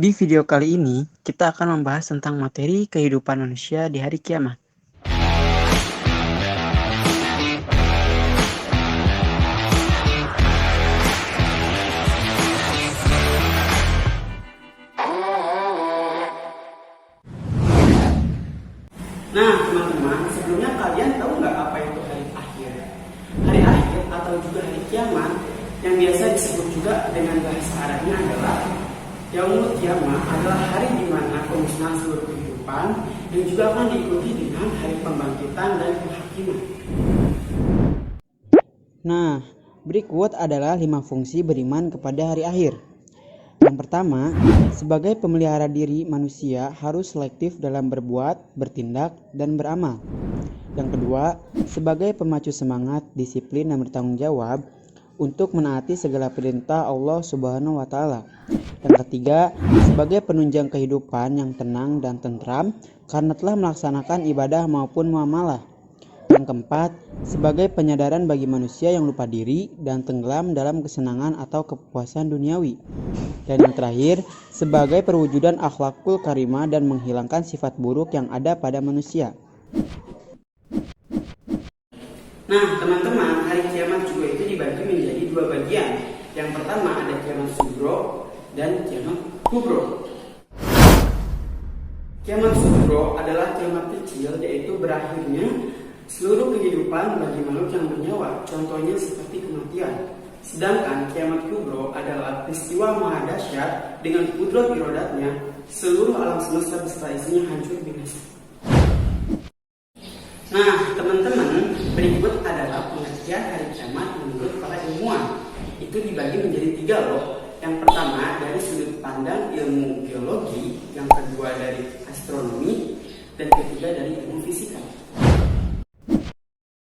Di video kali ini, kita akan membahas tentang materi kehidupan manusia di hari kiamat. Nah, teman-teman, sebelumnya kalian tahu nggak apa itu hari akhir? Hari akhir atau juga hari kiamat yang biasa disebut juga dengan bahasa Arabnya adalah Yaumul Qiyamah adalah hari di mana pemusnahan seluruh kehidupan yang juga akan diikuti dengan hari pembangkitan dan penghakiman. Nah, berikut adalah 5 fungsi beriman kepada hari akhir. Yang pertama, sebagai pemelihara diri manusia harus selektif dalam berbuat, bertindak, dan beramal. Yang kedua, sebagai pemacu semangat, disiplin, dan bertanggung jawab untuk menaati segala perintah Allah Subhanahu wa Ta'ala. Yang ketiga, sebagai penunjang kehidupan yang tenang dan tentram karena telah melaksanakan ibadah maupun muamalah. Yang keempat, sebagai penyadaran bagi manusia yang lupa diri dan tenggelam dalam kesenangan atau kepuasan duniawi. Dan yang terakhir, sebagai perwujudan akhlakul karimah dan menghilangkan sifat buruk yang ada pada manusia. Nah, teman-teman, hari kiamat juga itu dibagi menjadi 2 bagian. Yang pertama ada kiamat sugro dan kiamat kubro. Kiamat sugro adalah kiamat kecil, yaitu berakhirnya seluruh kehidupan bagi makhluk yang bernyawa, contohnya seperti kematian. Sedangkan kiamat kubro adalah peristiwa maha dahsyat dengan kudrat irodatnya, seluruh alam semesta beserta isinya hancur binasa. Nah, teman-teman, berikut adalah pengertian hari kiamat menurut para ilmuwan. Itu dibagi menjadi 3 loh. Yang pertama dari sudut pandang ilmu geologi, yang kedua dari astronomi, dan ketiga dari ilmu fisika.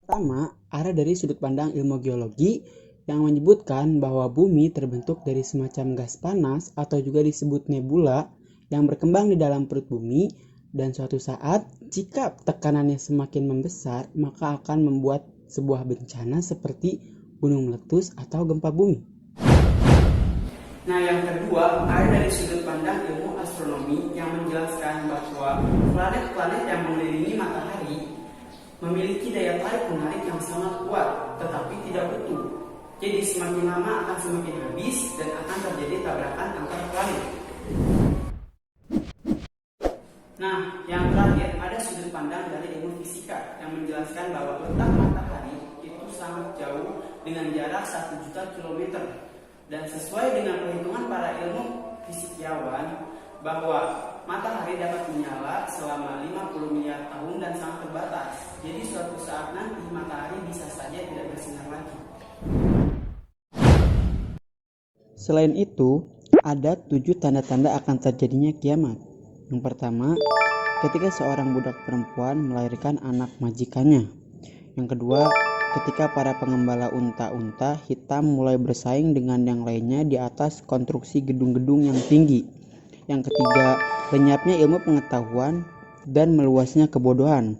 Pertama, ada dari sudut pandang ilmu geologi yang menyebutkan bahwa bumi terbentuk dari semacam gas panas atau juga disebut nebula yang berkembang di dalam perut bumi, dan suatu saat jika tekanannya semakin membesar maka akan membuat sebuah bencana seperti gunung meletus atau gempa bumi. Nah, yang kedua ada dari sudut pandang ilmu astronomi yang menjelaskan bahwa planet-planet yang mengelilingi matahari memiliki daya tarik menarik yang sangat kuat, tetapi tidak utuh. Jadi semakin lama akan semakin habis dan akan terjadi tabrakan antar planet. Nah, yang terakhir ada sudut pandang dari ilmu fisika yang menjelaskan bahwa letak matahari itu sangat jauh dengan jarak 1 juta kilometer. Dan sesuai dengan perhitungan para ilmu fisikiawan bahwa matahari dapat menyala selama 50 miliar tahun dan sangat terbatas. Jadi suatu saat nanti matahari bisa saja tidak bersinar lagi. Selain itu, ada 7 tanda-tanda akan terjadinya kiamat. Yang pertama, ketika seorang budak perempuan melahirkan anak majikannya. Yang kedua, ketika para pengembala unta-unta hitam mulai bersaing dengan yang lainnya di atas konstruksi gedung-gedung yang tinggi. Yang ketiga, lenyapnya ilmu pengetahuan dan meluasnya kebodohan.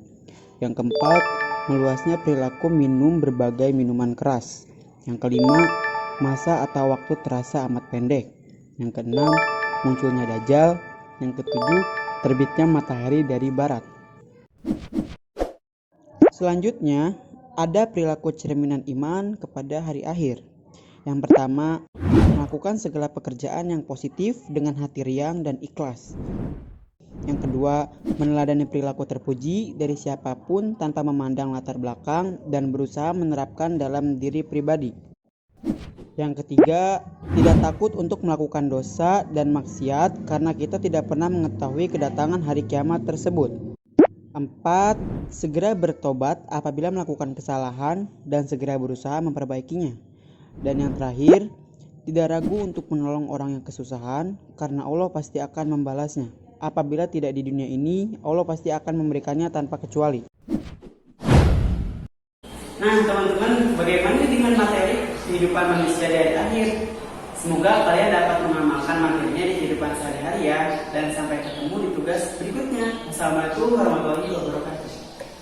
Yang keempat, meluasnya perilaku minum berbagai minuman keras. Yang kelima, masa atau waktu terasa amat pendek. Yang keenam, munculnya Dajjal. Yang ketujuh, terbitnya matahari dari barat. Selanjutnya, ada perilaku cerminan iman kepada hari akhir. Yang pertama, melakukan segala pekerjaan yang positif dengan hati riang dan ikhlas. Yang kedua, meneladani perilaku terpuji dari siapapun tanpa memandang latar belakang dan berusaha menerapkan dalam diri pribadi. Yang ketiga, tidak takut untuk melakukan dosa dan maksiat karena kita tidak pernah mengetahui kedatangan hari kiamat tersebut. 4. Segera bertobat apabila melakukan kesalahan dan segera berusaha memperbaikinya. Dan yang terakhir, tidak ragu untuk menolong orang yang kesusahan karena Allah pasti akan membalasnya. Apabila tidak di dunia ini, Allah pasti akan memberikannya tanpa kecuali. Nah, teman-teman, bagaimana dengan materi kehidupan manusia dari akhir? Semoga kalian dapat mengamalkan materinya di kehidupan sehari-hari ya. Dan sampai ketemu di tugas berikutnya. Assalamualaikum warahmatullahi wabarakatuh.